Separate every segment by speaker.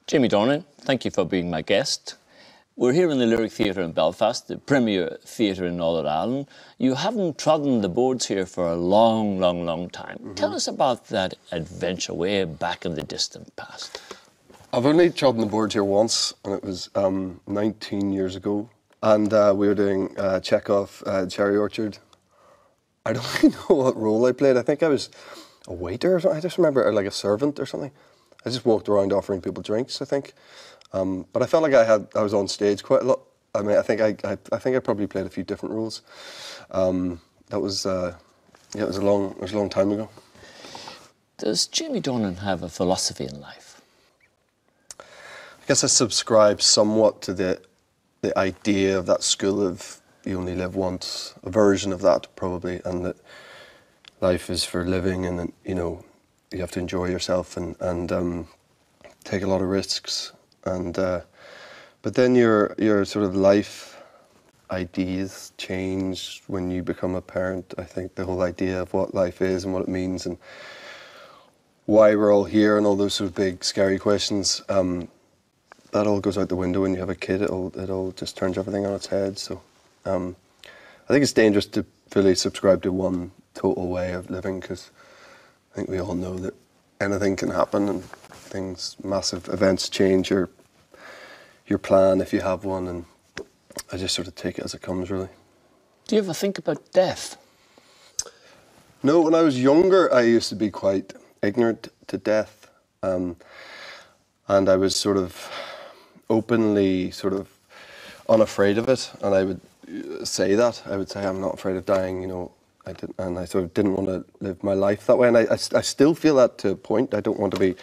Speaker 1: Jamie Dornan, thank you for being my guest. We're here in the Lyric Theatre in Belfast, the premier theatre in Northern Ireland. You haven't trodden the boards here for a long, long, long time. Tell us about that adventure way back in the distant past.
Speaker 2: I've only trodden the boards here once, and it was 19 years ago. And we were doing Chekhov, Cherry Orchard. I don't really know what role I played. I think I was a waiter or something. I just remember, like a servant or something. I just walked around offering people drinks, I think. But I felt like I was on stage quite a lot. I mean, I think I probably played a few different roles. That was it was a long time ago.
Speaker 1: Does Jamie Dornan have a philosophy in life?
Speaker 2: I guess I subscribe somewhat to the idea of that school of you only live once, a version of that probably, and that life is for living, and you have to enjoy yourself and take a lot of risks. And but then your sort of life ideas change when you become a parent. I think the whole idea of what life is and what it means and why we're all here and all those sort of big scary questions, that all goes out the window when you have a kid. It all just turns everything on its head. So I think it's dangerous to fully subscribe to one total way of living, because I think we all know that anything can happen and massive events change your plan if you have one, and I just sort of take it as it comes, really.
Speaker 1: Do you ever think about death?
Speaker 2: No, when I was younger, I used to be quite ignorant to death, and I was sort of openly sort of unafraid of it, and I would say that. I would say I'm not afraid of dying, and I sort of didn't want to live my life that way, and I still feel that to a point. I don't want to be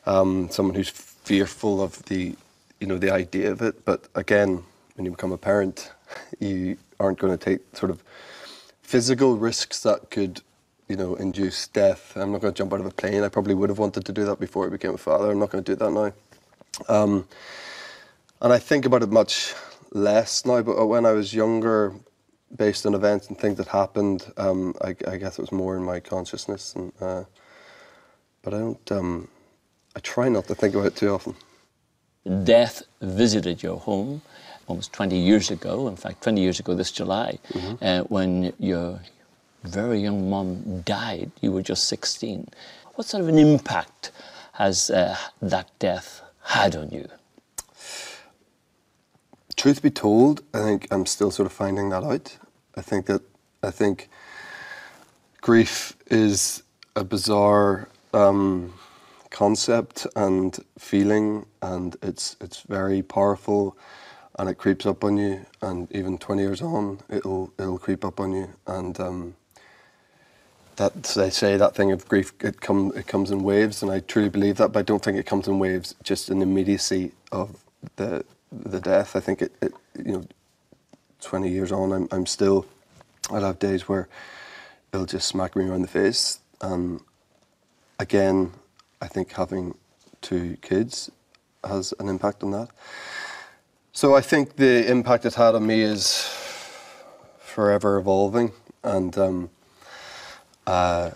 Speaker 2: someone who's fearful of the idea of it, but again, when you become a parent, you aren't going to take sort of physical risks that could, induce death. I'm not going to jump out of a plane. I probably would have wanted to do that before I became a father. I'm not going to do that now. And I think about it much less now, but when I was younger, based on events and things that happened, I guess it was more in my consciousness. And but I try not to think about it too often.
Speaker 1: Death visited your home almost 20 years ago, in fact 20 years ago this July, when your very young mum died. You were just 16. What sort of an impact has that death had on you?
Speaker 2: Truth be told, I think I'm still sort of finding that out. I think grief is a bizarre concept and feeling, and it's very powerful, and it creeps up on you, and even 20 years on it'll creep up on you, and that they say that thing of grief, it comes in waves, and I truly believe that, but I don't think it comes in waves, just an immediacy of the death. I think it 20 years on, I'll have days where it'll just smack me around the face. Again, I think having 2 kids has an impact on that. So I think the impact it's had on me is forever evolving, and now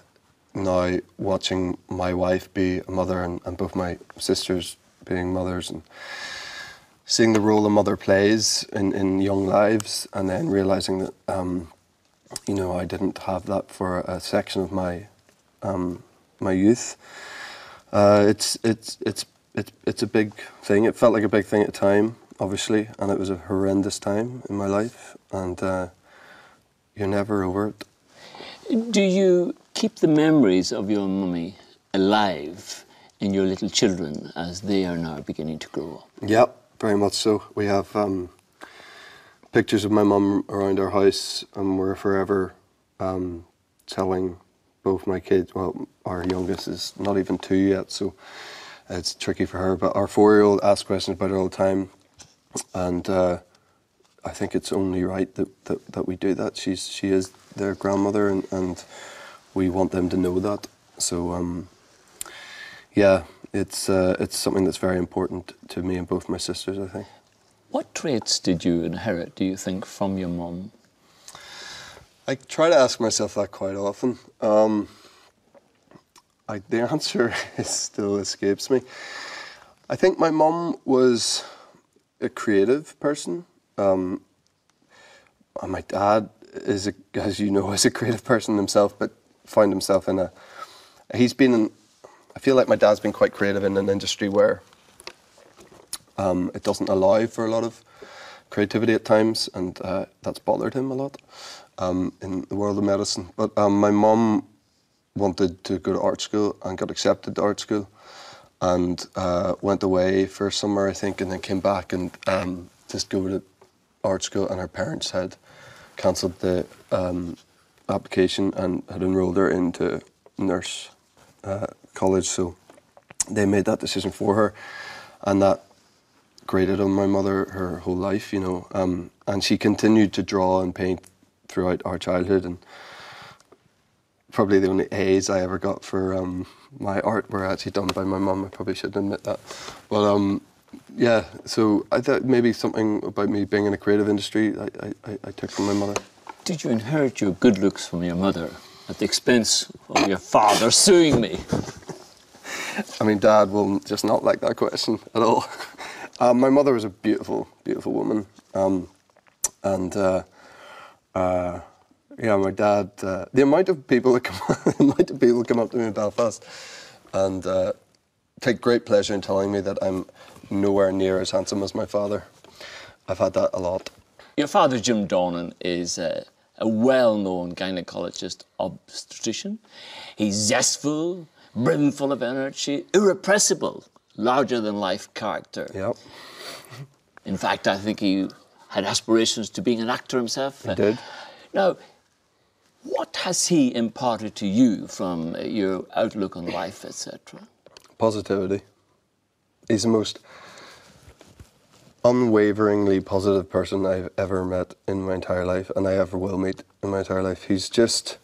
Speaker 2: watching my wife be a mother and both my sisters being mothers, and seeing the role a mother plays in young lives, and then realising that I didn't have that for a section of my my youth. It's a big thing. It felt like a big thing at the time, obviously, and it was a horrendous time in my life, and you're never over it.
Speaker 1: Do you keep the memories of your mummy alive in your little children as they are now beginning to grow up?
Speaker 2: Yep, very much so. We have pictures of my mum around our house, and we're forever telling both my kids. Well, our youngest is not even 2 yet, so it's tricky for her, but our 4-year-old asks questions about her all the time, and I think it's only right that we do that. She is their grandmother, and we want them to know that. So yeah, it's something that's very important to me and both my sisters, I think.
Speaker 1: What traits did you inherit, do you think, from your mum?
Speaker 2: I try to ask myself that quite often. The answer still escapes me. I think my mum was a creative person. And my dad is, as you know, is a creative person himself, but found himself in I feel like my dad's been quite creative in an industry where it doesn't allow for a lot of creativity at times, and that's bothered him a lot in the world of medicine. But my mum wanted to go to art school and got accepted to art school, and went away for a summer, I think, and then came back and just go to art school, and her parents had cancelled the application and had enrolled her into nurse college, so they made that decision for her, and that grated on my mother her whole life, you know, and she continued to draw and paint throughout our childhood, and probably the only A's I ever got for my art were actually done by my mum. I probably shouldn't admit that, but yeah, so I thought maybe something about me being in a creative industry I took from my mother.
Speaker 1: Did you inherit your good looks from your mother at the expense of your father suing me?
Speaker 2: I mean, Dad will just not like that question at all. My mother was a beautiful, beautiful woman, and yeah, my dad. The amount of people that come up to me in Belfast and take great pleasure in telling me that I'm nowhere near as handsome as my father. I've had that a lot.
Speaker 1: Your father, Jim Dornan, is a well-known gynecologist obstetrician. He's zestful, brimful of energy, irrepressible, larger-than-life character.
Speaker 2: Yep.
Speaker 1: In fact, I think he had aspirations to being an actor himself.
Speaker 2: He did.
Speaker 1: Now, what has he imparted to you from your outlook on life, etc.?
Speaker 2: Positivity. He's the most unwaveringly positive person I've ever met in my entire life, and I ever will meet in my entire life. He's just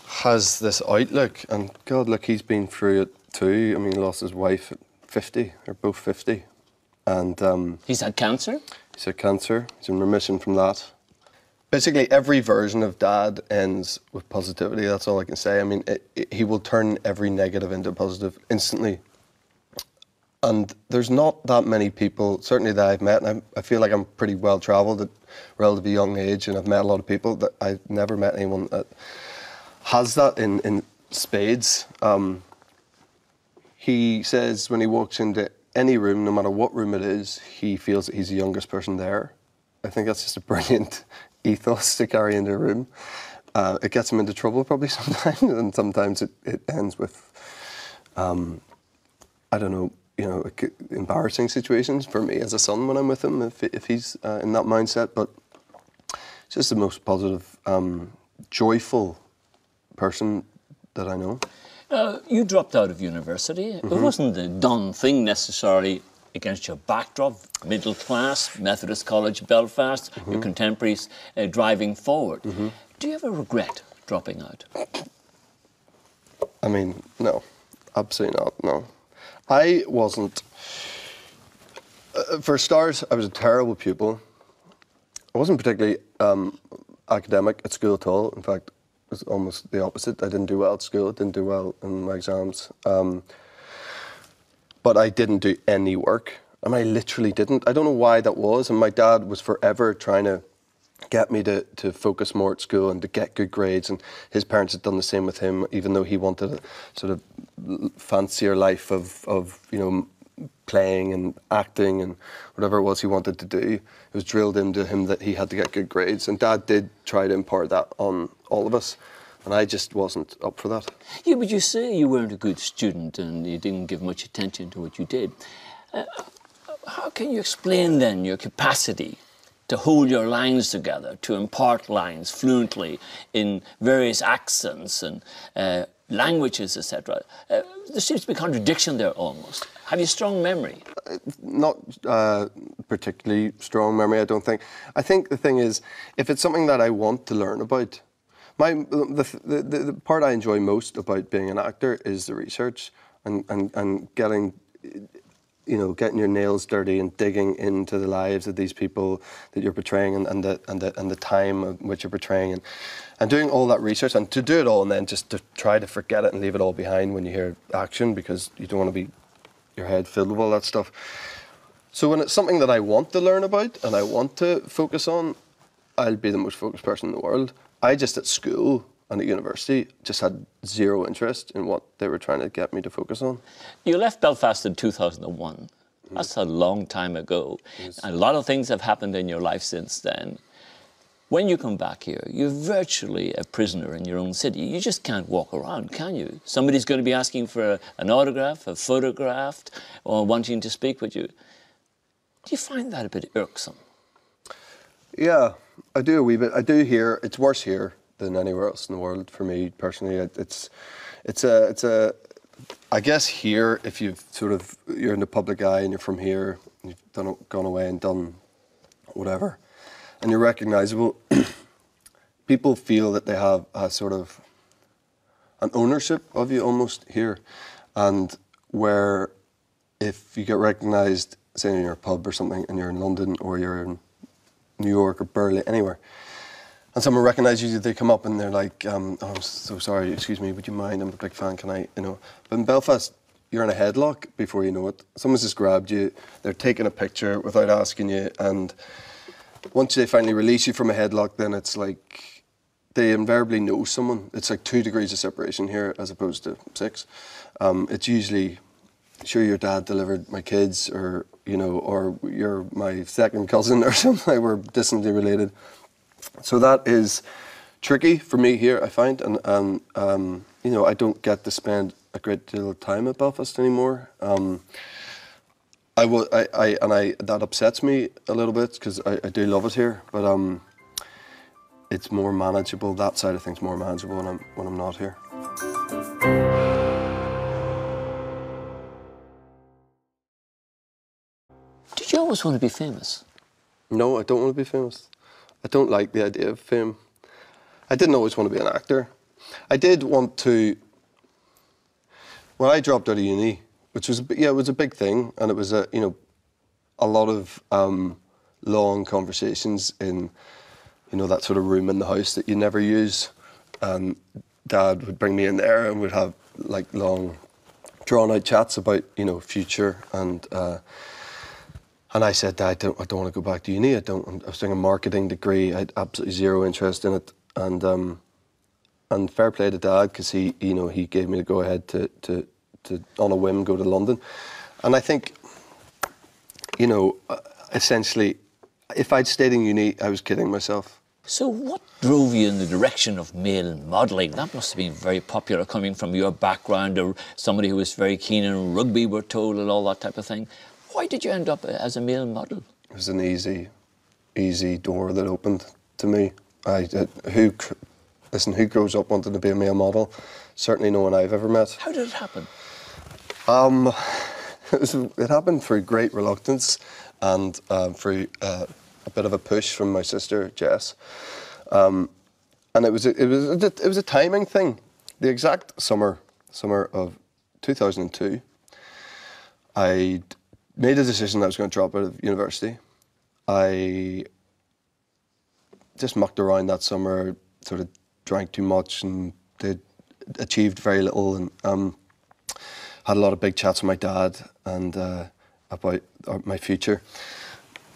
Speaker 2: has this outlook, and God, look, he's been through it too. I mean, he lost his wife at 50, they're both 50. And
Speaker 1: he's had cancer?
Speaker 2: He's had cancer, he's in remission from that. Basically, every version of Dad ends with positivity, that's all I can say. I mean, he will turn every negative into positive instantly. And there's not that many people, certainly that I've met, and I feel like I'm pretty well travelled at a relatively young age, and I've met a lot of people, that I've never met anyone that has that in spades. He says when he walks into any room, no matter what room it is, he feels that he's the youngest person there. I think that's just a brilliant ethos to carry into a room. It gets him into trouble probably sometimes, and sometimes it ends with, I don't know, you know, embarrassing situations for me as a son when I'm with him, if he's in that mindset. But it's just the most positive, joyful person that I know.
Speaker 1: You dropped out of university. Mm-hmm. It wasn't a done thing necessarily against your backdrop, middle class, Methodist College, Belfast, mm-hmm. your contemporaries driving forward. Mm-hmm. Do you ever regret dropping out?
Speaker 2: I mean, no, absolutely not, no. I wasn't, for starters, I was a terrible pupil. I wasn't particularly academic at school at all. In fact, it was almost the opposite. I didn't do well at school, I didn't do well in my exams. But I didn't do any work. I mean, I literally didn't. I don't know why that was, and my dad was forever trying to get me to focus more at school and to get good grades, and his parents had done the same with him, even though he wanted a sort of fancier life of you know, playing and acting and whatever it was he wanted to do. It was drilled into him that he had to get good grades, and Dad did try to impart that on all of us, and I just wasn't up for that.
Speaker 1: Yeah, but you say you weren't a good student and you didn't give much attention to what you did. How can you explain then your capacity to hold your lines together, to impart lines fluently in various accents and languages, etc.? There seems to be a contradiction there almost. Have you strong memory?
Speaker 2: Not particularly strong memory, I don't think. I think the thing is, if it's something that I want to learn about, the part I enjoy most about being an actor is the research and getting, you know, getting your nails dirty and digging into the lives of these people that you're portraying and the time of which you're portraying and doing all that research, and to do it all and then just to try to forget it and leave it all behind when you hear action, because you don't want to be your head filled with all that stuff. So when it's something that I want to learn about and I want to focus on, I'll be the most focused person in the world. I just at school and at university just had zero interest in what they were trying to get me to focus on.
Speaker 1: You left Belfast in 2001. That's a long time ago.
Speaker 2: Yes.
Speaker 1: And a lot of things have happened in your life since then. When you come back here, you're virtually a prisoner in your own city. You just can't walk around, can you? Somebody's going to be asking for an autograph, a photograph, or wanting to speak with you. Do you find that a bit irksome?
Speaker 2: Yeah, I do a wee bit. I do here. It's worse here than anywhere else in the world for me personally. It's a. I guess here, if you're in the public eye and you're from here, you've gone away and done whatever, and you're recognisable, people feel that they have a sort of an ownership of you almost here, and where if you get recognised, say in your pub or something, and you're in London or you're in New York or Berlin, anywhere, and someone recognises you, they come up and they're like, oh, I'm so sorry, excuse me, would you mind? I'm a big fan, can I, But in Belfast, you're in a headlock before you know it. Someone's just grabbed you, they're taking a picture without asking you, and once they finally release you from a headlock, then it's like, they invariably know someone. It's like 2 degrees of separation here as opposed to 6. It's usually, sure, your dad delivered my kids, or, or you're my second cousin or something, we're distantly related. So that is tricky for me here, I find, and I don't get to spend a great deal of time at Belfast anymore. That upsets me a little bit because I do love it here, but it's more manageable. That side of things more manageable when I'm not here.
Speaker 1: Did you always want to be famous?
Speaker 2: No, I don't want to be famous. I don't like the idea of fame. I didn't always want to be an actor. I did want to. When I dropped out of uni, which was it was a big thing, and it was a lot of long conversations in that sort of room in the house that you never use. And Dad would bring me in there, and we'd have like long, drawn out chats about future and. And I said, Dad, I don't want to go back to uni. I was doing a marketing degree. I had absolutely zero interest in it. And fair play to Dad, because he gave me the go ahead to on a whim go to London. And I think, essentially, if I'd stayed in uni, I was kidding myself.
Speaker 1: So what drove you in the direction of male modelling? That must have been very popular coming from your background, or somebody who was very keen on rugby, we're told, and all that type of thing. Why did you end up as a male model?
Speaker 2: It was an easy door that opened to me. Who grows up wanting to be a male model? Certainly no one I've ever met.
Speaker 1: How did it happen?
Speaker 2: It happened through great reluctance and through a bit of a push from my sister Jess, and it was a timing thing. The exact summer of 2002, I made a decision that I was going to drop out of university. I just mucked around that summer, sort of drank too much and did achieved very little, and had a lot of big chats with my dad and about my future.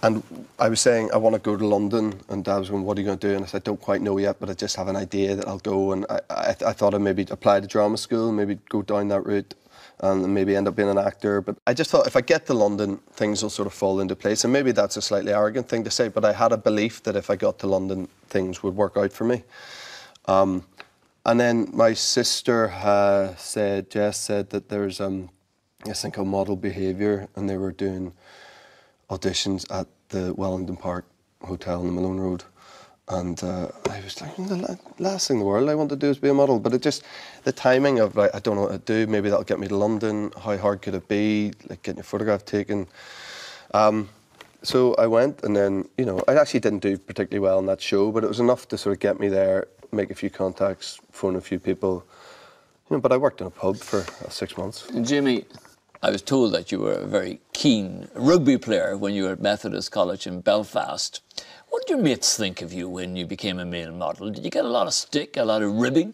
Speaker 2: And I was saying, I want to go to London, and Dad was going, what are you going to do? And I said, I don't quite know yet, but I just have an idea that I'll go. And I thought I'd maybe apply to drama school, maybe go down that route, and maybe end up being an actor. But I just thought if I get to London, things will sort of fall into place. And maybe that's a slightly arrogant thing to say, but I had a belief that if I got to London, things would work out for me. And then my sister Jess said that there's this thing called Model Behaviour, and they were doing auditions at the Wellington Park Hotel on the Malone Road. And I was like, the last thing in the world I want to do is be a model. But it just, the timing of like, I don't know what to do, maybe that'll get me to London, how hard could it be, like getting a photograph taken. So I went, and then, I actually didn't do particularly well on that show, but it was enough to sort of get me there, make a few contacts, phone a few people. But I worked in a pub for 6 months.
Speaker 1: Jimmy, I was told that you were a very keen rugby player when you were at Methodist College in Belfast. What did your mates think of you when you became a male model? Did you get a lot of stick, a lot of ribbing?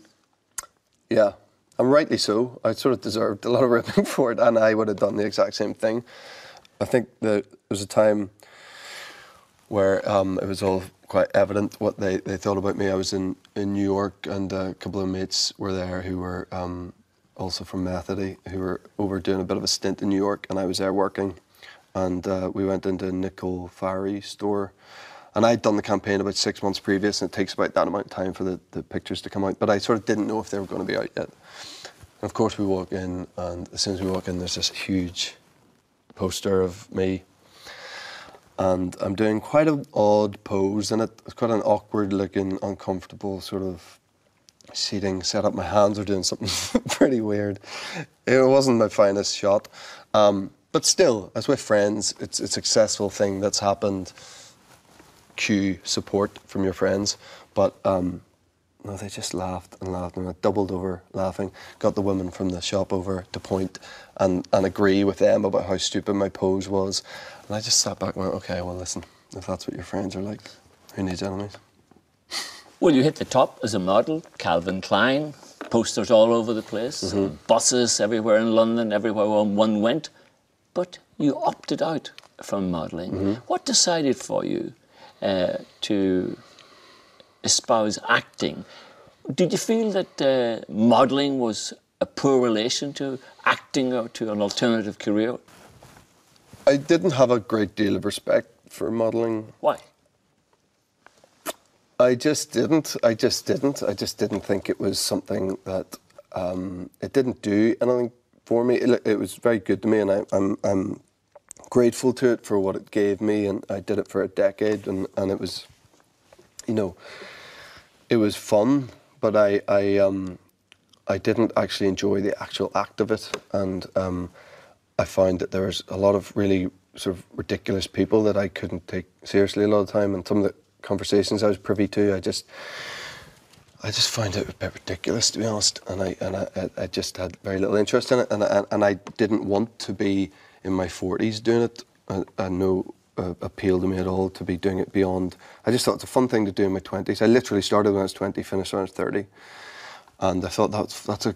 Speaker 2: Yeah, And rightly so. I sort of deserved a lot of ribbing for it, and I would have done the exact same thing. I think that there was a time where it was all quite evident what they thought about me. I was in New York, and a couple of mates were there who were also from Methody, who were over doing a bit of a stint in New York, and I was there working. And we went into Nicole Farry's store, and I'd done the campaign about 6 months previous, and it takes about that amount of time for the pictures to come out. But I sort of didn't know if they were going to be out yet. And of course, we walk in, and as soon as we walk in, there's this huge poster of me. And I'm doing quite an odd pose in it. It's quite an awkward looking, uncomfortable sort of seating setup. My hands are doing something pretty weird. It wasn't my finest shot. But still, as with friends, it's a successful thing that's happened. Cue support from your friends. But no, they just laughed and laughed, and I doubled over laughing. Got the women from the shop over to point and agree with them about how stupid my pose was. And I just sat back and went, okay, well, listen, if that's what your friends are like, who needs enemies?
Speaker 1: Well, you hit the top as a model, Calvin Klein, posters all over the place, buses everywhere in London, everywhere one went. But you opted out from modelling. What decided for you to espouse acting? Did you feel that modelling was a poor relation to acting or to an alternative career?
Speaker 2: I didn't have a great deal of respect for modelling.
Speaker 1: Why?
Speaker 2: I just didn't. I just didn't think it was something that it didn't do anything for me. It was very good to me, and I'm grateful to it for what it gave me. And I did it for a decade, and it was, you know, it was fun. But I didn't actually enjoy the actual act of it, and I found that there was a lot of really sort of ridiculous people that I couldn't take seriously a lot of the time, and some of the conversations I was privy to, I just found it a bit ridiculous, to be honest, and I just had very little interest in it, and I didn't want to be in my 40s doing it. I had no appeal to me at all to be doing it beyond. I just thought it's a fun thing to do in my 20s. I literally started when I was 20, finished when I was 30, and I thought that's a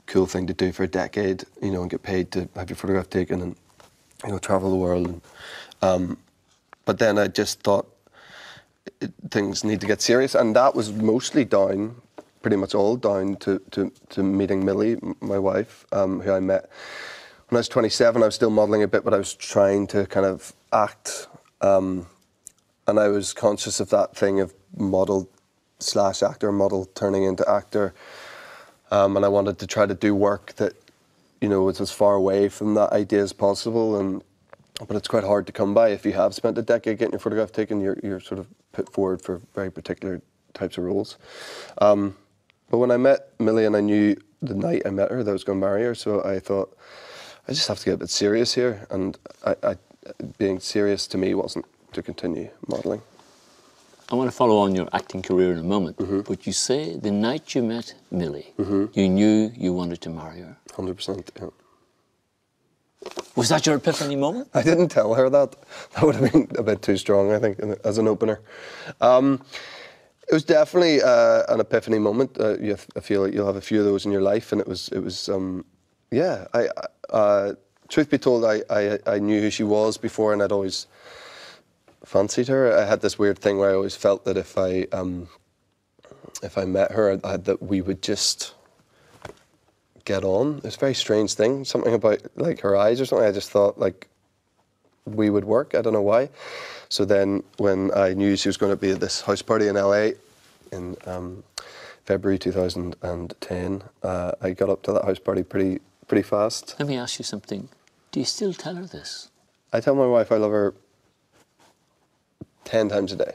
Speaker 2: cool thing to do for a decade, you know, and get paid to have your photograph taken and, you know, travel the world. And, but then I just thought things need to get serious, and that was mostly down, pretty much all down to meeting Millie, my wife, who I met when I was 27. I was still modelling a bit, but I was trying to kind of act, and I was conscious of that thing of model/actor, model turning into actor. And I wanted to try to do work that, you know, was as far away from that idea as possible. But it's quite hard to come by. If you have spent a decade getting your photograph taken, you're sort of put forward for very particular types of roles. But when I met Millie, and I knew the night I met her that I was going to marry her, so I thought, I just have to get a bit serious here. And being serious to me wasn't to continue modelling.
Speaker 1: I want to follow on your acting career in a moment, but you say the night you met Millie, you knew you wanted to marry her.
Speaker 2: 100%, yeah.
Speaker 1: Was that your epiphany moment?
Speaker 2: I didn't tell her that. That would have been a bit too strong, I think, as an opener. It was definitely an epiphany moment. I feel like you'll have a few of those in your life, and it was yeah. Truth be told, I knew who she was before, and I'd always fancied her. I had this weird thing where I always felt that if I met her, that we would just get on. It's a very strange thing. Something about like her eyes or something. I just thought like we would work. I don't know why. So then when I knew she was going to be at this house party in LA in February 2010, I got up to that house party pretty fast.
Speaker 1: Let me ask you something. Do you still tell her this?
Speaker 2: I tell my wife I love her 10 times a day.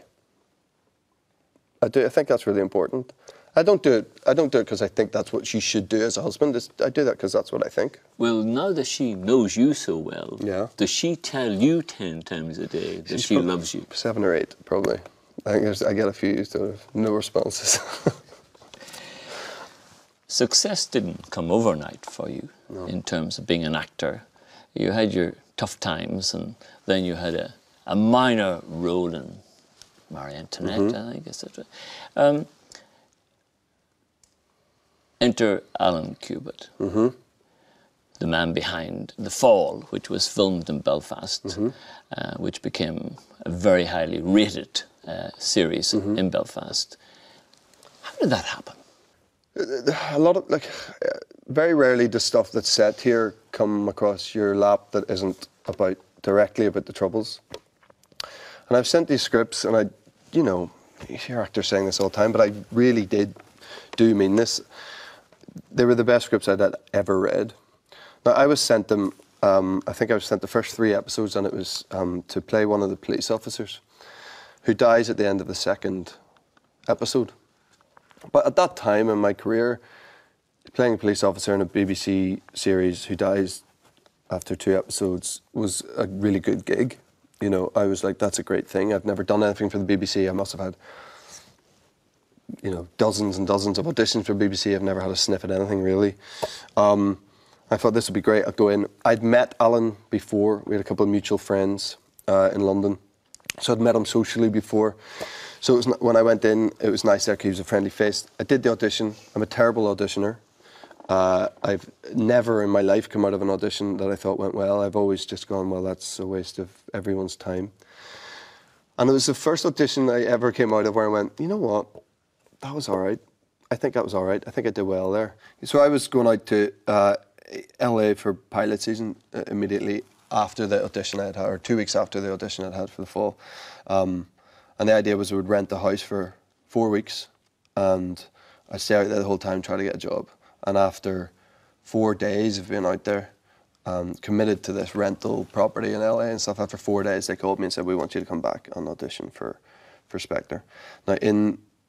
Speaker 2: I do. I think that's really important. I don't do it because I think that's what she should do as a husband. I do that because that's what I think.
Speaker 1: Well, now that she knows you so well,
Speaker 2: yeah.
Speaker 1: Does she tell you 10 times a day that she loves you? 7
Speaker 2: or 8, probably. I think I get a few sort of no responses.
Speaker 1: Success didn't come overnight for you in terms of being an actor. You had your tough times, and then you had a minor role in Marie Antoinette, I think, etc. Enter Alan Cubitt, the man behind The Fall, which was filmed in Belfast, which became a very highly rated series in Belfast. How did that happen?
Speaker 2: A lot of, very rarely does stuff that's set here come across your lap that isn't directly about the Troubles. And I've sent these scripts, and you hear actors saying this all the time, but I really do mean this. They were the best scripts I'd ever read. Now, I was sent them, I think I was sent the first 3 episodes, and it was to play one of the police officers who dies at the end of the 2nd episode. But at that time in my career, playing a police officer in a BBC series who dies after 2 episodes was a really good gig. I was like, that's a great thing. I've never done anything for the BBC. I must have had, dozens and dozens of auditions for BBC. I've never had a sniff at anything, really. I thought this would be great. I'd go in. I'd met Alan before. We had a couple of mutual friends in London. So I'd met him socially before. So when I went in, it was nice there because he was a friendly face. I did the audition. I'm a terrible auditioner. I've never in my life come out of an audition that I thought went well. I've always just gone, well, that's a waste of everyone's time. And it was the first audition I ever came out of where I went, you know what, that was all right. I think that was all right. I think I did well there. So I was going out to LA for pilot season immediately after the audition I had had, or 2 weeks after the audition I'd had for The Fall. And the idea was we would rent a house for 4 weeks, and I'd stay out there the whole time trying to get a job. And after 4 days of being out there, committed to this rental property in LA and stuff, after 4 days they called me and said, we want you to come back and audition for Spectre. Now,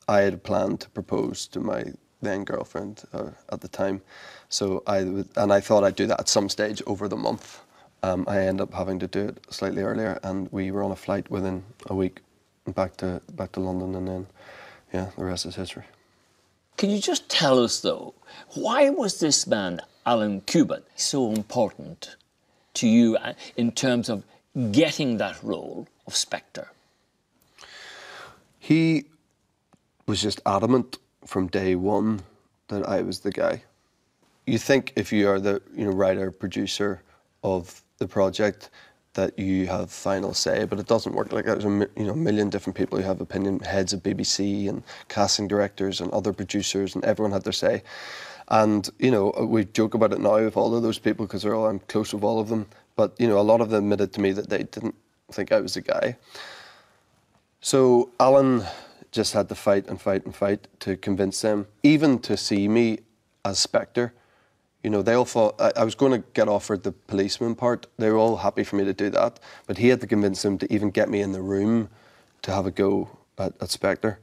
Speaker 2: I had planned to propose to my then girlfriend at the time, so I thought I'd do that at some stage over the month. I ended up having to do it slightly earlier, and we were on a flight within a week back to London, and then, yeah, the rest is history.
Speaker 1: Can you just tell us, though, why was this man, Alan Cubitt, so important to you in terms of getting that role of Spectre?
Speaker 2: He was just adamant from day one that I was the guy. You think if you are the writer, producer of the project that you have final say, but it doesn't work like that. There's a million different people who have opinion, heads of BBC and casting directors and other producers, and everyone had their say. And we joke about it now with all of those people because I'm close with all of them. But a lot of them admitted to me that they didn't think I was the guy. So Alan just had to fight and fight and fight to convince them, even to see me as Spectre. They all thought I was going to get offered the policeman part. They were all happy for me to do that. But he had to convince them to even get me in the room to have a go at Spectre.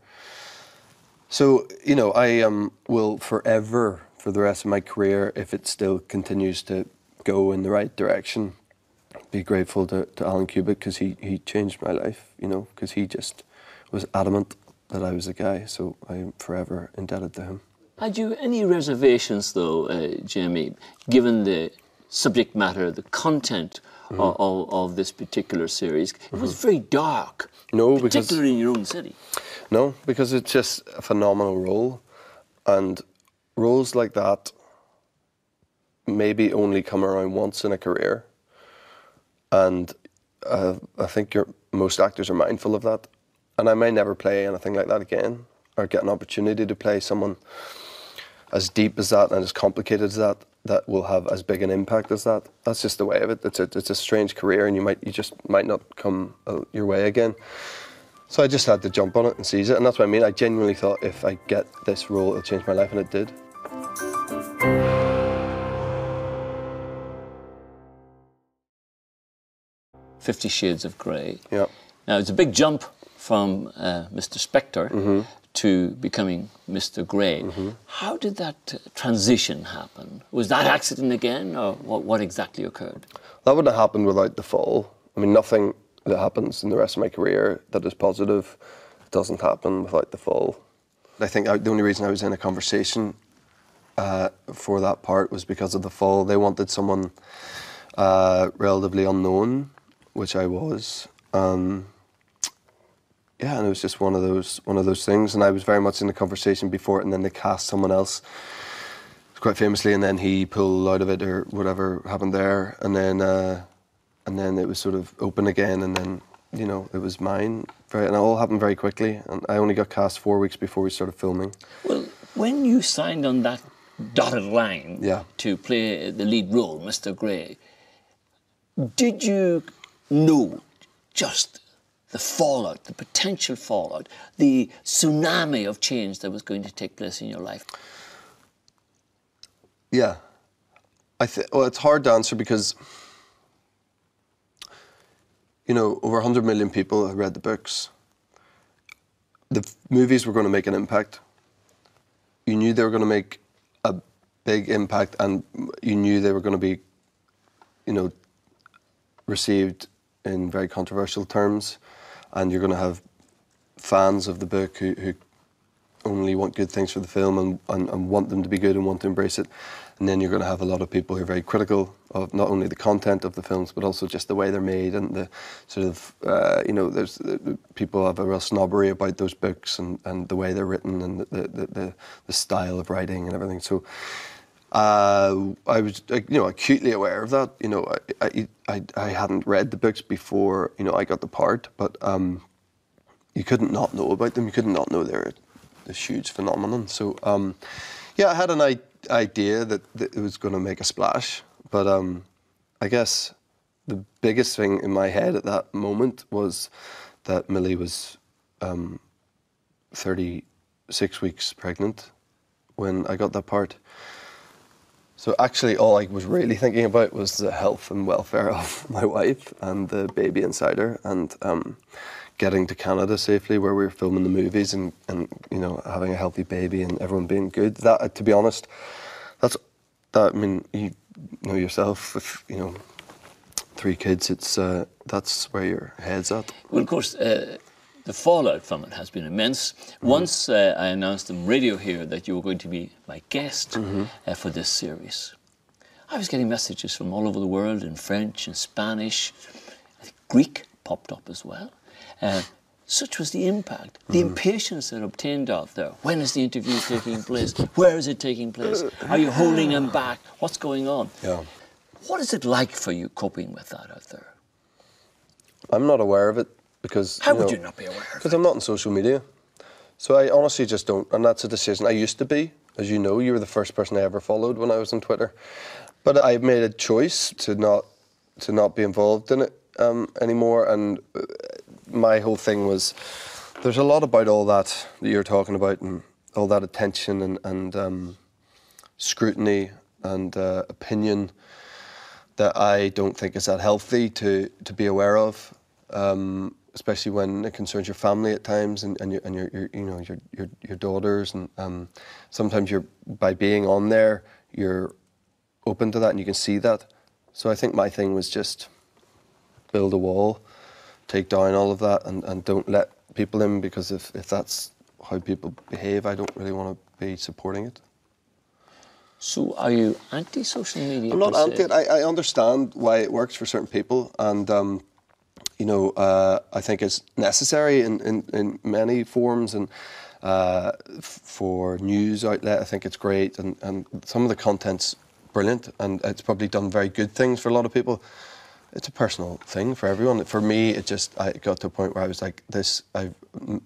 Speaker 2: So, I will forever, for the rest of my career, if it still continues to go in the right direction, be grateful to Alan Cubitt, because he changed my life, because he just was adamant that I was the guy. So I am forever indebted to him.
Speaker 1: Had you any reservations, though, Jamie, given the subject matter, the content of this particular series? It was very dark, particularly in your own city.
Speaker 2: No, because it's just a phenomenal role. And roles like that maybe only come around once in a career. And I think most actors are mindful of that. And I may never play anything like that again, or get an opportunity to play someone as deep as that and as complicated as that will have as big an impact as that. That's just the way of it. It's a strange career, and you just might not come your way again. So I just had to jump on it and seize it, and that's what I mean. I genuinely thought if I get this role, it'll change my life, and it did.
Speaker 1: 50 Shades of Grey.
Speaker 2: Yeah.
Speaker 1: Now, it's a big jump from Mr. Spectre to becoming Mr. Grey. How did that transition happen? Was that accident again, or what exactly occurred?
Speaker 2: That wouldn't have happened without The Fall. I mean, nothing that happens in the rest of my career that is positive doesn't happen without The Fall. I think the only reason I was in a conversation for that part was because of The Fall. They wanted someone relatively unknown, which I was. Yeah, and it was just one of those things, and I was very much in the conversation before it, and then they cast someone else quite famously, and then he pulled out of it or whatever happened there, and then it was sort of open again, and then, you know, it was mine. And it all happened very quickly, and I only got cast 4 weeks before we started filming.
Speaker 1: Well, when you signed on that dotted line to play the lead role, Mr. Grey, did you know just the fallout, the potential fallout, the tsunami of change that was going to take place in your life?
Speaker 2: Yeah. Well, it's hard to answer because, you know, over 100 million people have read the books. The movies were going to make an impact. You knew they were going to make a big impact, and you knew they were going to be, you know, received in very controversial terms, and you're going to have fans of the book who only want good things for the film and want them to be good and want to embrace it. And then you're going to have a lot of people who are very critical of not only the content of the films, but also just the way they're made and the sort of, you know, people have a real snobbery about those books and the way they're written and the style of writing and everything. So I was, you know, acutely aware of that. You know, I hadn't read the books before, you know, I got the part, but you couldn't not know about them. You couldn't not know they're this huge phenomenon. So, yeah, I had an idea that it was going to make a splash, but I guess the biggest thing in my head at that moment was that Millie was 36 weeks pregnant when I got that part. So actually all I was really thinking about was the health and welfare of my wife and the baby inside her, and getting to Canada safely where we were filming the movies, and you know, having a healthy baby and everyone being good. That, to be honest, I mean, you know yourself, with, you know, 3 kids, it's that's where your head's at.
Speaker 1: Well, of course, the fallout from it has been immense. Once I announced on radio here that you were going to be my guest for this series, I was getting messages from all over the world in French and Spanish. I think Greek popped up as well. Such was the impact, the impatience that obtained out there. When is the interview taking place? Where is it taking place? Are you holding him back? What's going on?
Speaker 2: Yeah.
Speaker 1: What is it like for you coping with that out there?
Speaker 2: I'm not aware of it because...
Speaker 1: How would you not be aware of it?
Speaker 2: Because I'm not on social media. So I honestly just don't, and that's a decision. I used to be, as you know, you were the first person I ever followed when I was on Twitter. But I made a choice to not be involved in it anymore, and my whole thing was, there's a lot about all that you're talking about, and all that attention and scrutiny and opinion that I don't think is that healthy to be aware of, especially when it concerns your family at times and your daughters, and sometimes by being on there you're open to that and you can see that. So I think my thing was just build a wall, take down all of that, and don't let people in, because if that's how people behave, I don't really want to be supporting it.
Speaker 1: So are you anti-social media?
Speaker 2: I'm not anti it. I understand why it works for certain people, and you know, I think it's necessary in many forms, and for news outlet I think it's great, and some of the content's brilliant, and it's probably done very good things for a lot of people. It's a personal thing for everyone. For me, I got to a point where I was like, I've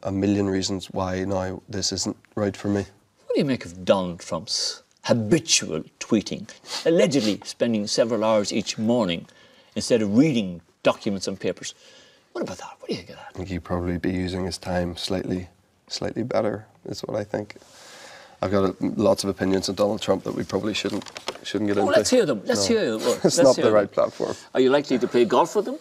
Speaker 2: a million reasons why now this isn't right for me.
Speaker 1: What do you make of Donald Trump's habitual tweeting, allegedly spending several hours each morning instead of reading documents and papers? What about that? What do you think of that?
Speaker 2: I think he'd probably be using his time slightly better, is what I think. I've got lots of opinions on Donald Trump that we probably shouldn't get into.
Speaker 1: Let's hear them. Let's hear them.
Speaker 2: It's not the right platform.
Speaker 1: Are you likely to play golf with them?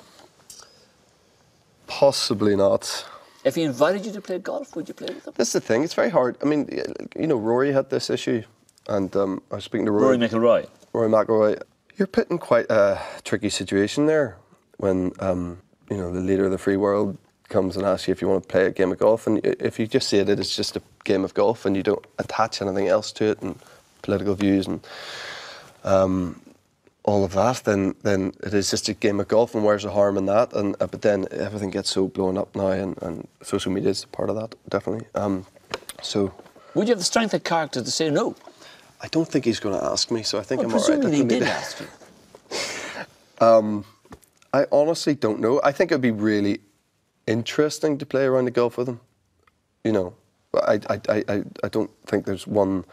Speaker 2: Possibly not.
Speaker 1: If he invited you to play golf, would you play with them?
Speaker 2: That's the thing. It's very hard. I mean, you know, Rory had this issue, and I was speaking to Rory
Speaker 1: McIlroy.
Speaker 2: Rory McIlroy. You're put in quite a tricky situation there when you know, the leader of the free world comes and asks you if you want to play a game of golf, and if you just say that it's just a game of golf and you don't attach anything else to it, and political views and all of that, then it is just a game of golf, and where's the harm in that? And but then everything gets so blown up now, and social media is part of that, definitely. So,
Speaker 1: would you have the strength of character to say no?
Speaker 2: I don't think he's going to ask me, so I think I'm all right.
Speaker 1: Presumably he did ask you.
Speaker 2: I honestly don't know. I think it'd be really interesting to play around the golf with him. You know, I don't think there's one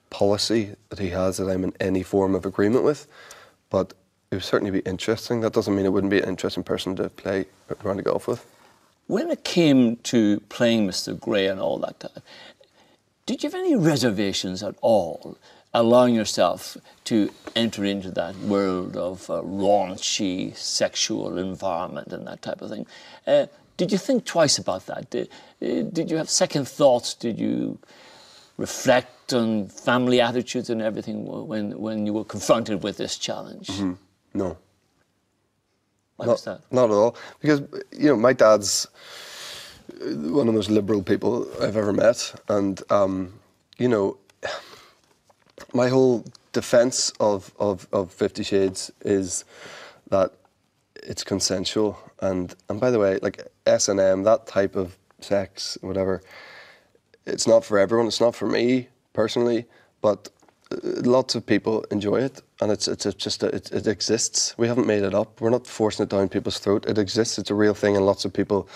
Speaker 2: policy that he has that I'm in any form of agreement with, but it would certainly be interesting. That doesn't mean it wouldn't be an interesting person to play around the golf with.
Speaker 1: When it came to playing Mr. Grey and all that, did you have any reservations at all, allowing yourself to enter into that world of raunchy sexual environment and that type of thing? Did you think twice about that? Did you have second thoughts? Did you reflect on family attitudes and everything when you were confronted with this challenge?
Speaker 2: Mm-hmm. No.
Speaker 1: Why was that?
Speaker 2: Not at all. Because, you know, my dad's one of the most liberal people I've ever met. And, you know, my whole defence of 50 Shades is that it's consensual. And by the way, like S&M, that type of sex, whatever, it's not for everyone. It's not for me, personally. But lots of people enjoy it, and it exists. We haven't made it up. We're not forcing it down people's throat. It exists. It's a real thing, and lots of people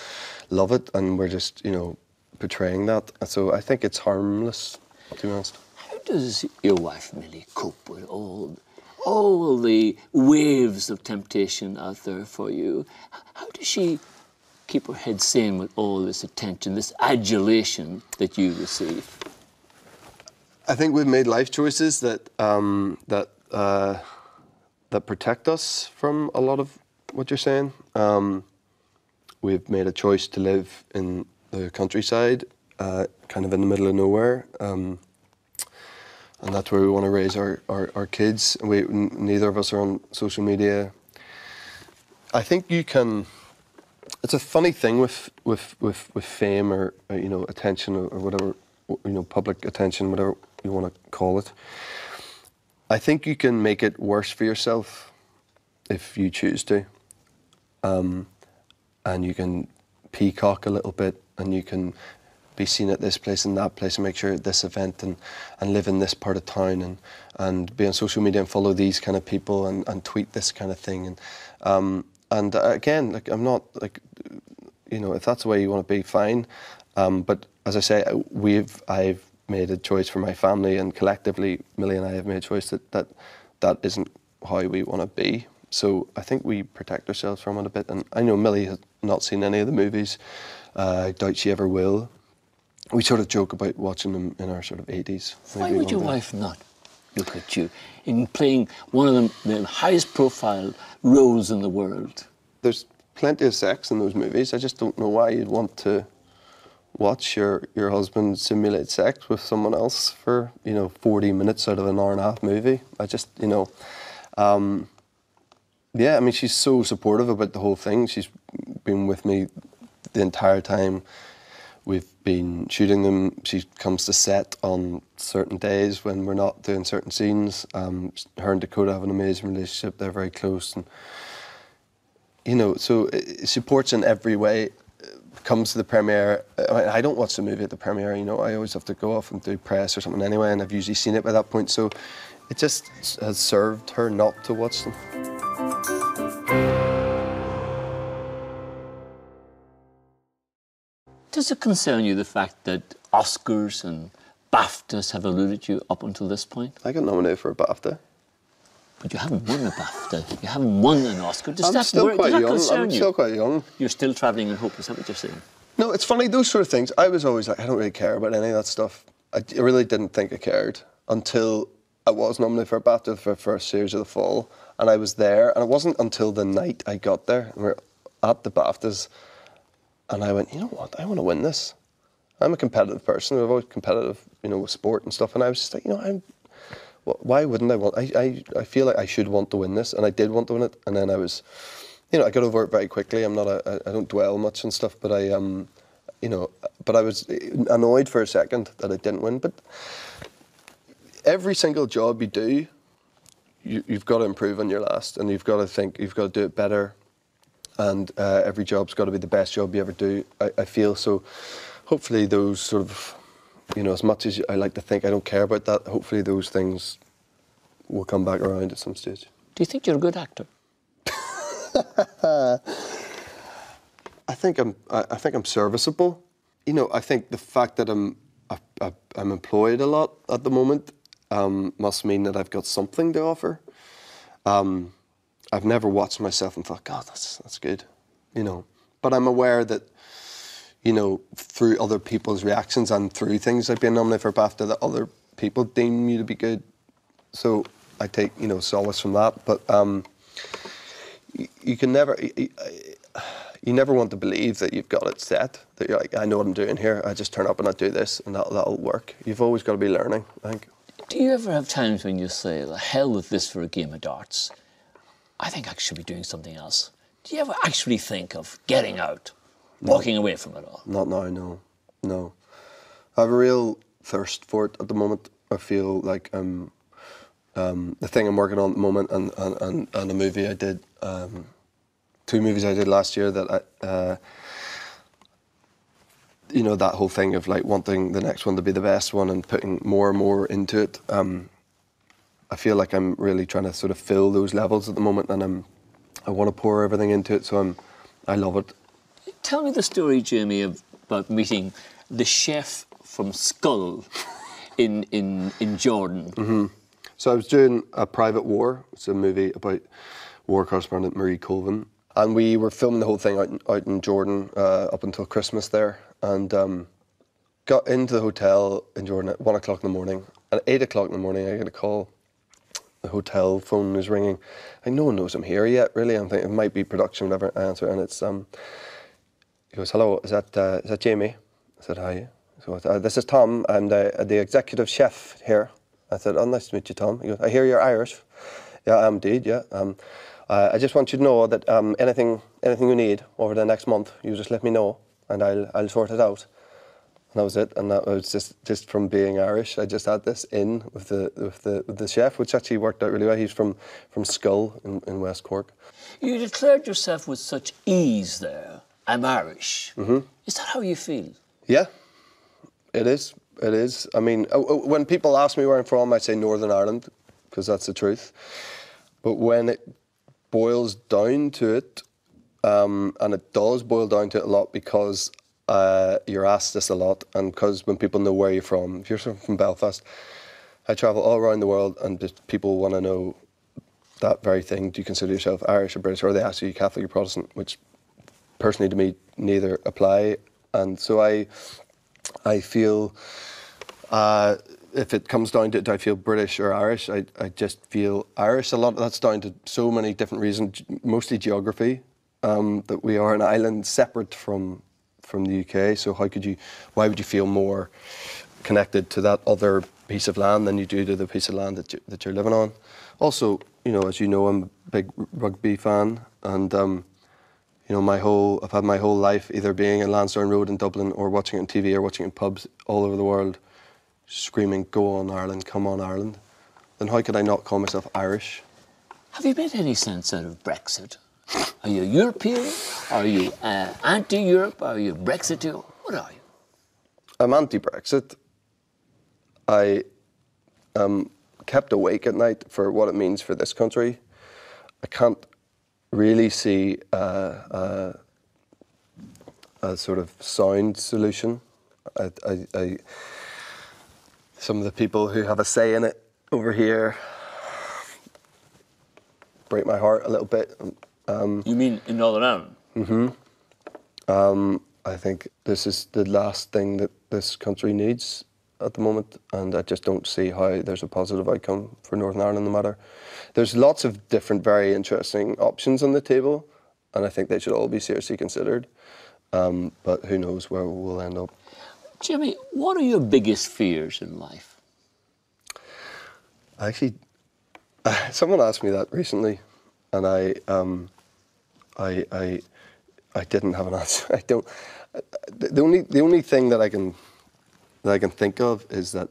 Speaker 2: love it, and we're just, you know, portraying that. And so I think it's harmless, to be honest.
Speaker 1: How does your wife Millie cope with all the waves of temptation out there for you? How does she keep her head sane with all this attention, this adulation that you receive?
Speaker 2: I think we've made life choices that protect us from a lot of what you're saying. We've made a choice to live in the countryside, kind of in the middle of nowhere, and that's where we want to raise our kids. Neither of us are on social media. I think you can. It's a funny thing with fame or you know, attention or whatever, you know, public attention, whatever you want to call it. I think you can make it worse for yourself if you choose to. And you can peacock a little bit, and you can be seen at this place and that place and make sure at this event and live in this part of town and be on social media and follow these kind of people and tweet this kind of thing. And again, like, I'm not, like, you know, if that's the way you want to be, fine. But as I say, I've made a choice for my family, and collectively, Millie and I have made a choice that isn't how we want to be. So I think we protect ourselves from it a bit. And I know Millie has not seen any of the movies. I doubt she ever will. We sort of joke about watching them in our sort of 80s.
Speaker 1: Why would your wife not look at you in playing one of the highest profile roles in the world? There's
Speaker 2: Plenty of sex in those movies. I just don't know why you'd want to watch your husband simulate sex with someone else for, you know, 40 minutes out of an hour-and-a-half movie. I just, you know, yeah, I mean, she's so supportive about the whole thing. She's been with me the entire time we've been shooting them. She comes to set on certain days when we're not doing certain scenes. Her and Dakota have an amazing relationship. They're very close, and you know, so it supports in every way. Comes to the premiere. I don't watch the movie at the premiere, you know. I always have to go off and do press or something anyway, and I've usually seen it by that point. So it just has served her not to watch them.
Speaker 1: Does it concern you, the fact that Oscars and BAFTAs have eluded you up until this point?
Speaker 2: I got nominated for a BAFTA.
Speaker 1: But you haven't won a BAFTA. You haven't won an Oscar. Does that
Speaker 2: still quite young.
Speaker 1: concern
Speaker 2: I'm
Speaker 1: you?
Speaker 2: still quite young.
Speaker 1: You're still travelling in hope, is that what you're saying?
Speaker 2: No, it's funny, those sort of things. I was always like, I don't really care about any of that stuff. I really didn't think I cared until I was nominated for a BAFTA for the first series of The Fall, and I was there, and it wasn't until the night I got there, and we were at the BAFTAs, and I went, you know what, I want to win this. I'm a competitive person. I've always competitive, you know, with sport and stuff, and I was just like, you know, why wouldn't I want? I feel like I should want to win this, and I did want to win it, and then I was, you know, I got over it very quickly. I don't dwell much and stuff, but you know, but I was annoyed for a second that I didn't win. But every single job you do, you've got to improve on your last, and you've got to think, you've got to do it better, and every job's got to be the best job you ever do. I feel so. Hopefully, those sort of you know, as much as I like to think I don't care about that, hopefully those things will come back around at some stage.
Speaker 1: Do you think you're a good actor?
Speaker 2: I think I'm serviceable. You know, I think the fact that I'm employed a lot at the moment must mean that I've got something to offer. I've never watched myself and thought, God, that's good, you know. But I'm aware that, you know, through other people's reactions and through things like being nominated for BAFTA, that other people deem you to be good. So I take, you know, solace from that. But you can never, you never want to believe that you've got it set, that you're like, I know what I'm doing here, I just turn up and I do this and that'll work. You've always got to be learning, I think.
Speaker 1: Do you ever have times when you say, the hell with this for a game of darts? I think I should be doing something else. Do you ever actually think of getting out, walking away from it all? Not now,
Speaker 2: no. I have a real thirst for it at the moment. I feel like the thing I'm working on at the moment and a movie I did, 2 movies I did last year that you know, that whole thing of like wanting the next one to be the best one and putting more and more into it. I feel like I'm really trying to sort of fill those levels at the moment, and I want to pour everything into it, so I love it.
Speaker 1: Tell me the story, Jamie, about meeting the chef from Skull in Jordan.
Speaker 2: Mm-hmm. So I was doing A Private War. It's a movie about war correspondent Marie Colvin, and we were filming the whole thing out in Jordan up until Christmas there, and got into the hotel in Jordan at 1 o'clock in the morning. At 8 o'clock in the morning, I get a call. The hotel phone is ringing. No one knows I'm here yet, really. I'm thinking it might be production, whatever. I answer, and it's he goes, "Hello, is that Jamie?" I said, "Hi." So this is Tom. I'm the executive chef here. I said, "Oh, nice to meet you, Tom." He goes, "I hear you're Irish." "Yeah, I am indeed. Yeah. I just want you to know that anything you need over the next month, you just let me know, and I'll sort it out." And that was it, and that was just from being Irish. I just had this in with the chef, which actually worked out really well. He's from Skull in West Cork.
Speaker 1: You declared yourself with such ease there. I'm Irish.
Speaker 2: Mm-hmm.
Speaker 1: Is that how you feel?
Speaker 2: Yeah, it is. It is. I mean, when people ask me where I'm from, I say Northern Ireland, because that's the truth. But when it boils down to it, and it does boil down to it a lot, because you're asked this a lot, and because when people know where you're from, if you're from Belfast, I travel all around the world, and just people want to know that very thing. Do you consider yourself Irish or British? Or they ask you Catholic or Protestant, which personally to me neither apply. And so I feel, if it comes down to it, do I feel British or Irish? I just feel Irish. A lot of that's down to so many different reasons, mostly geography, that we are an island separate from the UK. So why would you feel more connected to that other piece of land than you do to the piece of land that you're living on? Also, you know, as you know, I'm a big rugby fan, and you know, I've had my whole life either being in Lansdowne Road in Dublin or watching it on TV or watching it in pubs all over the world, screaming, "Go on Ireland, come on Ireland." Then how could I not call myself Irish?
Speaker 1: Have you made any sense out of Brexit? Are you European? Are you anti-Europe? Are you Brexiteer? What are you?
Speaker 2: I'm anti-Brexit. I am kept awake at night for what it means for this country. I can't really see a sort of sound solution. Some of the people who have a say in it over here break my heart a little bit.
Speaker 1: You mean in Northern Ireland?
Speaker 2: Mm-hmm. I think this is the last thing that this country needs at the moment, and I just don't see how there's a positive outcome for Northern Ireland no matter. There's lots of different, very interesting options on the table, and I think they should all be seriously considered, but who knows where we'll end up.
Speaker 1: Jimmy, what are your biggest fears in life?
Speaker 2: Actually, someone asked me that recently, and I didn't have an answer. I don't. The only thing that I can think of is that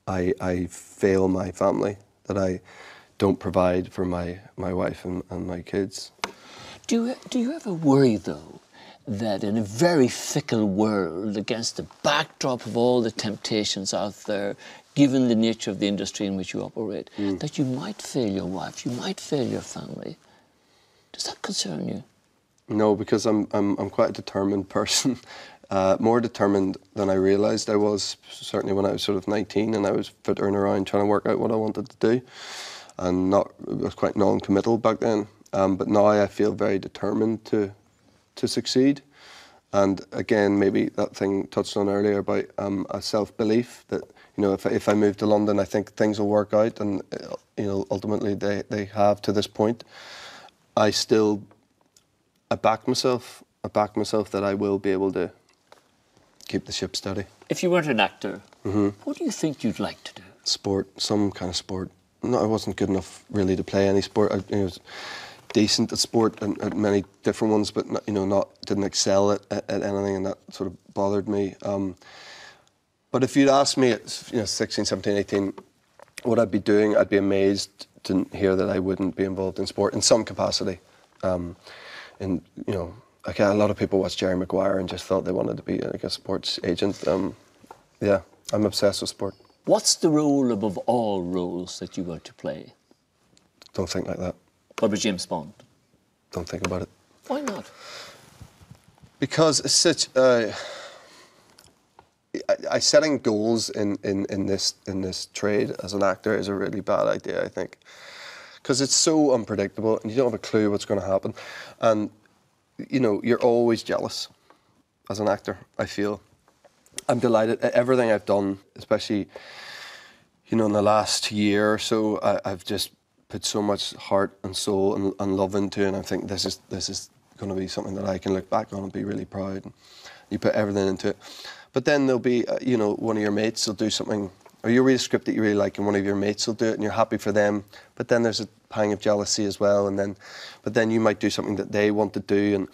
Speaker 2: I fail my family, that I don't provide for my wife and my kids.
Speaker 1: Do you ever worry though that in a very fickle world, against the backdrop of all the temptations out there, given the nature of the industry in which you operate, that you might fail your wife, you might fail your family. Does that concern you?
Speaker 2: No, because I'm quite a determined person, more determined than I realised I was, certainly when I was sort of 19 and I was fittering around trying to work out what I wanted to do, and I was quite non-committal back then. But now I feel very determined to succeed. And again, maybe that thing touched on earlier about a self-belief that, you know, if I move to London, I think things will work out, and you know, ultimately they have to this point. I back myself that I will be able to keep the ship steady.
Speaker 1: If you weren't an actor, what do you think you'd like to do?
Speaker 2: Sport, some kind of sport. No, I wasn't good enough really to play any sport. I was decent at sport and at many different ones, but not, you know, didn't excel at anything, and that sort of bothered me. But if you'd asked me at 16, 17, 18, what I'd be doing, I'd be amazed to hear that I wouldn't be involved in sport in some capacity. And you know, like a lot of people watched Jerry Maguire and just thought they wanted to be like a sports agent. Yeah, I'm obsessed with sport.
Speaker 1: What's the role above all roles that you want to play?
Speaker 2: Don't think like that.
Speaker 1: What about James Bond?
Speaker 2: Don't think about it.
Speaker 1: Why not?
Speaker 2: Because it's such. Setting goals in this trade as an actor is a really bad idea, I think, because it's so unpredictable and you don't have a clue what's going to happen, and you know, you're always jealous as an actor. I feel. I'm delighted at everything I've done, especially, you know, in the last year or so. I've just put so much heart and soul and love into it, and I think this is going to be something that I can look back on and be really proud. And you put everything into it, but then there'll be, you know, one of your mates will do something, or you read a script that you really like, and one of your mates will do it, and you're happy for them. But then there's a pang of jealousy as well, but then you might do something that they want to do, and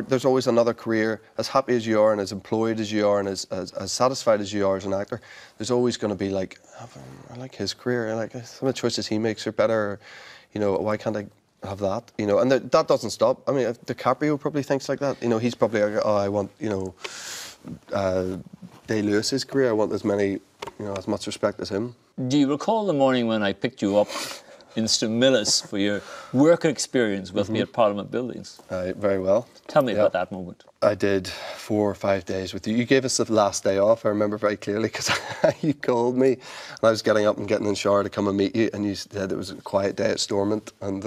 Speaker 2: there's always another career. As happy as you are, and as employed as you are, and as satisfied as you are as an actor, there's always going to be like, I like his career. I like some of the choices he makes are better. Or, you know, why can't I have that? You know, and that doesn't stop. I mean, DiCaprio probably thinks like that. You know, he's probably like, oh, I want, you know, Day-Lewis's career. I want as much respect as him.
Speaker 1: Do you recall the morning when I picked you up in Stimulus for your work experience with me at Parliament Buildings?
Speaker 2: Very well.
Speaker 1: Tell me about that moment.
Speaker 2: I did 4 or 5 days with you. You gave us the last day off, I remember very clearly, because you called me and I was getting up and getting in the shower to come and meet you, and you said it was a quiet day at Stormont. And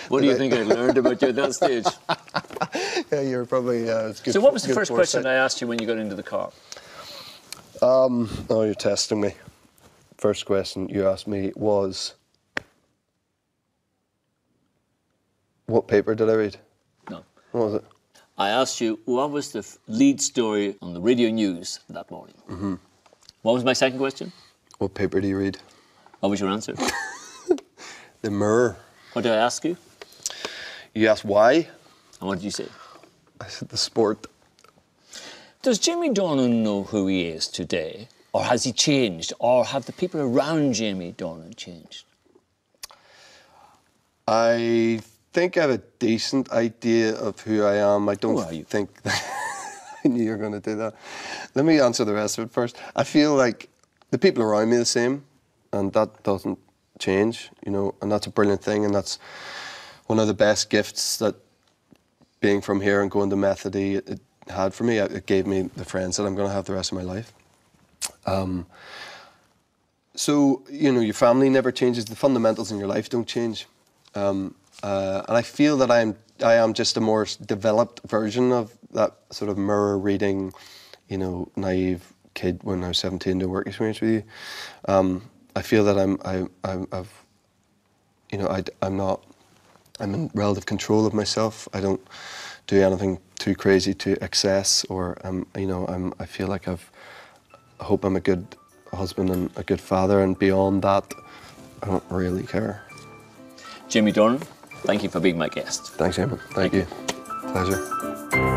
Speaker 1: what do you think I learned about you at that stage?
Speaker 2: Yeah, you were probably...
Speaker 1: So what was the first question I asked you when you got into the car?
Speaker 2: Oh, you're testing me. First question you asked me was... What paper did I read?
Speaker 1: No.
Speaker 2: What was it?
Speaker 1: I asked you, what was the lead story on the radio news that morning? What was my second question? What
Speaker 2: paper do you read?
Speaker 1: What was your answer?
Speaker 2: The Mirror.
Speaker 1: What did I ask you?
Speaker 2: You asked why?
Speaker 1: And what did you say?
Speaker 2: I said the sport.
Speaker 1: Does Jamie Dornan know who he is today? Or has he changed? Or have the people around Jamie Dornan changed?
Speaker 2: I think I have a decent idea of who I am. I don't think that I knew you were going to do that. Let me answer the rest of it first. I feel like the people around me are the same, and that doesn't change, you know, and that's a brilliant thing, and that's one of the best gifts that being from here and going to Methody it had for me. It gave me the friends that I'm going to have the rest of my life. So, you know, your family never changes. The fundamentals in your life don't change. And I feel that I am just a more developed version of that sort of mirror reading, you know, naive kid when I was 17 to work experience with you. I feel that I'm in relative control of myself. I don't do anything too crazy to excess, or you know, I feel like I hope I'm a good husband and a good father, and beyond that, I don't really care.
Speaker 1: Jamie Dornan, thank you for being my guest.
Speaker 2: Thanks, Eamonn. Thank you. Pleasure.